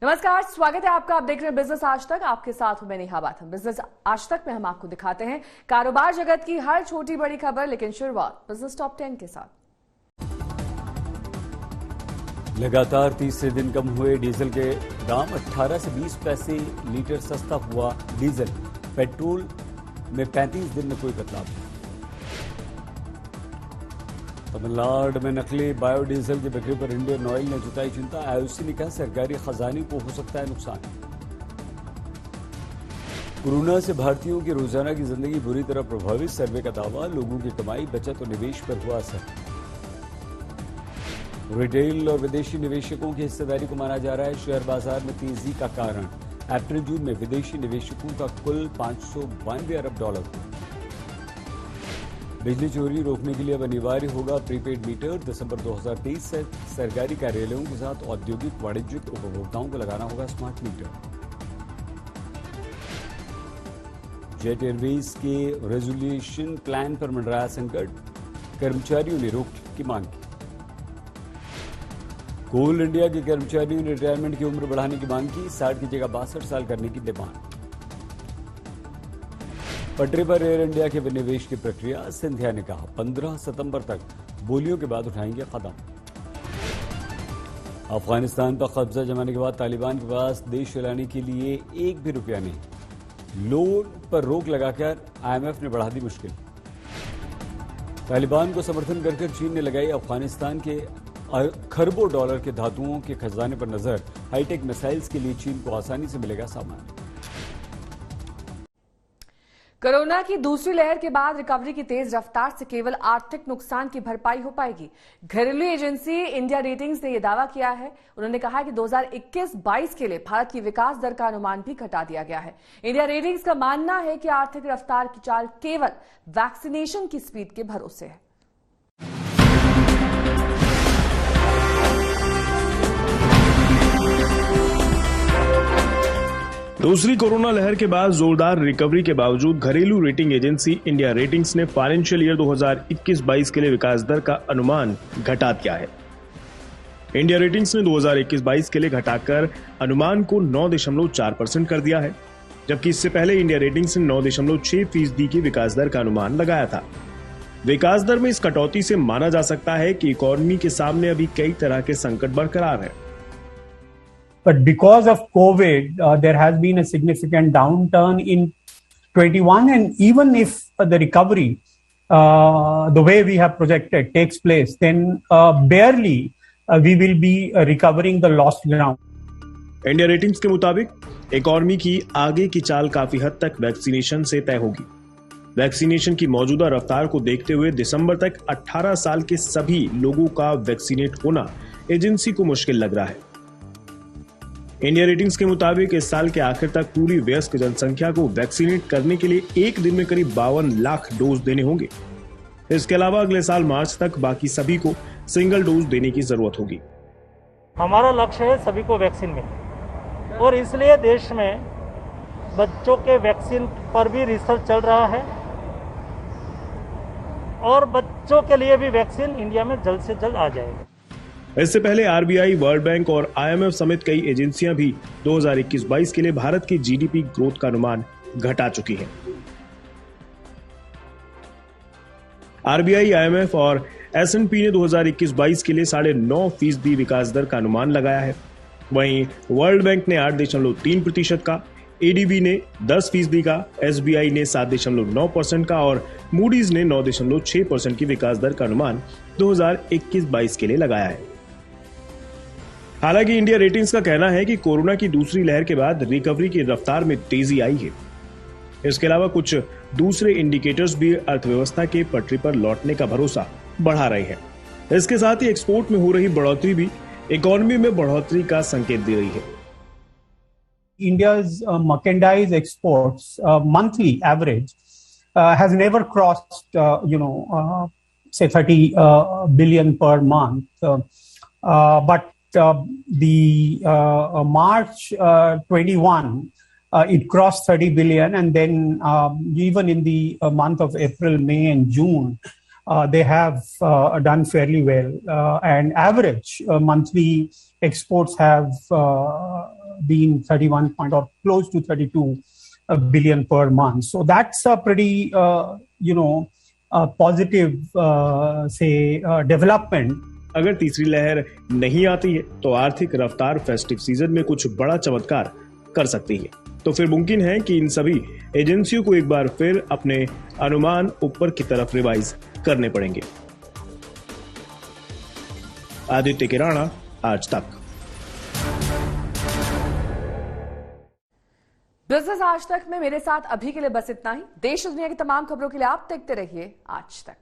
नमस्कार, स्वागत है आपका। आप देख रहे हैं बिजनेस आज तक। आपके साथ हूं मैं नेहा बाथम। बिजनेस आज तक में हम आपको दिखाते हैं कारोबार जगत की हर छोटी बड़ी खबर, लेकिन शुरुआत बिजनेस टॉप 10 के साथ। लगातार तीसरे दिन कम हुए डीजल के दाम। 18 से 20 पैसे लीटर सस्ता हुआ डीजल। पेट्रोल में 35 दिन में कोई बदलाव नहीं। तमिलनाडु में नकली बायोडीजल की बिक्री पर इंडियन ऑयल ने जताई चिंता। आईओसी ने कहा सरकारी खजाने को हो सकता है नुकसान। कोरोना से भारतीयों की रोजाना की जिंदगी बुरी तरह प्रभावित। सर्वे का दावा, लोगों की कमाई, बचत और निवेश पर हुआ असर। रिटेल और विदेशी निवेशकों की हिस्सेदारी को माना जा रहा है शेयर बाजार में तेजी का कारण। अप्रैल जून में विदेशी निवेशकों का कुल $592 अरब। बिजली चोरी रोकने के लिए अब अनिवार्य होगा प्रीपेड मीटर। दिसंबर 2023 से सरकारी कार्यालयों के साथ औद्योगिक वाणिज्यिक उपभोक्ताओं को लगाना होगा स्मार्ट मीटर। जेट एयरवेज के रेजोल्यूशन प्लान पर मंडराया संकट। कर्मचारियों ने रोक की मांग की। कोल इंडिया के कर्मचारियों ने रिटायरमेंट की उम्र बढ़ाने की मांग की। 60 की जगह 62 साल करने की डिमांड। पटरी पर एयर इंडिया के विनिवेश की प्रक्रिया। सिंधिया ने कहा 15 सितंबर तक बोलियों के बाद उठाएंगे कदम। अफगानिस्तान पर कब्जा जमाने के बाद तालिबान के पास देश चलाने के लिए एक भी रुपया नहीं। लोन पर रोक लगाकर आईएमएफ ने बढ़ा दी मुश्किल। तालिबान को समर्थन कर चीन ने लगाई अफगानिस्तान के खरबों डॉलर के धातुओं के खजाने पर नजर। हाईटेक मिसाइल्स के लिए चीन को आसानी से मिलेगा सामान। कोरोना की दूसरी लहर के बाद रिकवरी की तेज रफ्तार से केवल आर्थिक नुकसान की भरपाई हो पाएगी। घरेलू एजेंसी इंडिया रेटिंग्स ने यह दावा किया है। उन्होंने कहा कि 2021-22 के लिए भारत की विकास दर का अनुमान भी घटा दिया गया है। इंडिया रेटिंग्स का मानना है कि आर्थिक रफ्तार की चाल केवल वैक्सीनेशन की स्पीड के भरोसे है। दूसरी कोरोना लहर के बाद जोरदार रिकवरी के बावजूद घरेलू रेटिंग एजेंसी इंडिया रेटिंग्स ने फाइनेंशियल ईयर 2021-22 के लिए विकास दर का अनुमान घटा दिया है। इंडिया रेटिंग्स ने 2021-22 के लिए घटाकर अनुमान को 9.4% कर दिया है, जबकि इससे पहले इंडिया रेटिंग्स ने 9.6% की विकास दर का अनुमान लगाया था। विकास दर में इस कटौती से माना जा सकता है कि इकोनॉमी के सामने अभी कई तरह के संकट बरकरार है। But because of COVID, there has been a significant downturn in 21, and even if the recovery, the way we have projected, takes place, then barely we will be recovering the lost ground. India ratings के मुताबिक economy की आगे की चाल काफी हद तक vaccination से तय होगी। वैक्सीनेशन की मौजूदा रफ्तार को देखते हुए दिसंबर तक 18 साल के सभी लोगों का वैक्सीनेट होना एजेंसी को मुश्किल लग रहा है। इंडिया रेटिंग्स के मुताबिक इस साल के आखिर तक पूरी वयस्क जनसंख्या को वैक्सीनेट करने के लिए एक दिन में करीब 52 लाख डोज देने होंगे। इसके अलावा अगले साल मार्च तक बाकी सभी को सिंगल डोज देने की जरूरत होगी। हमारा लक्ष्य है सभी को वैक्सीन मिले, और इसलिए देश में बच्चों के वैक्सीन पर भी रिसर्च चल रहा है, और बच्चों के लिए भी वैक्सीन इंडिया में जल्द से जल्द आ जाएगा। इससे पहले आरबीआई, वर्ल्ड बैंक और आईएमएफ समेत कई एजेंसियां भी 2021-22 के लिए भारत की जीडीपी ग्रोथ का अनुमान घटा चुकी हैं। आरबीआई, आईएमएफ और एसएनपी ने 2021-22 के लिए 9.5% विकास दर का अनुमान लगाया है। वहीं वर्ल्ड बैंक ने 8.3% का, एडीबी ने 10% का, एसबीआई ने 7.9% का और मूडीज ने 9.6% की विकास दर का अनुमान 2021-22 के लिए लगाया है। हालांकि इंडिया रेटिंग्स का कहना है कि कोरोना की दूसरी लहर के बाद रिकवरी की रफ्तार में तेजी आई है। इसके अलावा कुछ दूसरे इंडिकेटर्स भी अर्थव्यवस्था के पटरी पर लौटने का भरोसा बढ़ा रहे हैं। इसके साथ ही एक्सपोर्ट में हो रही बढ़ोतरी भी इकोनॉमी में बढ़ोतरी का संकेत दे रही है। India's merchandise exports monthly average has never crossed, say 30 billion per month. But the March 21, it crossed 30 billion, and then even in the month of April, May, and June, they have done fairly well. And average monthly exports have been 31 point or close to 32 billion per month. So that's a pretty, positive, development. अगर तीसरी लहर नहीं आती है तो आर्थिक रफ्तार festive season में कुछ बड़ा चमत्कार कर सकती है। तो फिर मुमकिन है कि इन सभी एजेंसियों को एक बार फिर अपने अनुमान ऊपर की तरफ रिवाइज करने पड़ेंगे। आदित्य किराणा, आज तक। बिजनेस आज तक में मेरे साथ अभी के लिए बस इतना ही। देश और दुनिया की तमाम खबरों के लिए आप देखते रहिए आज तक।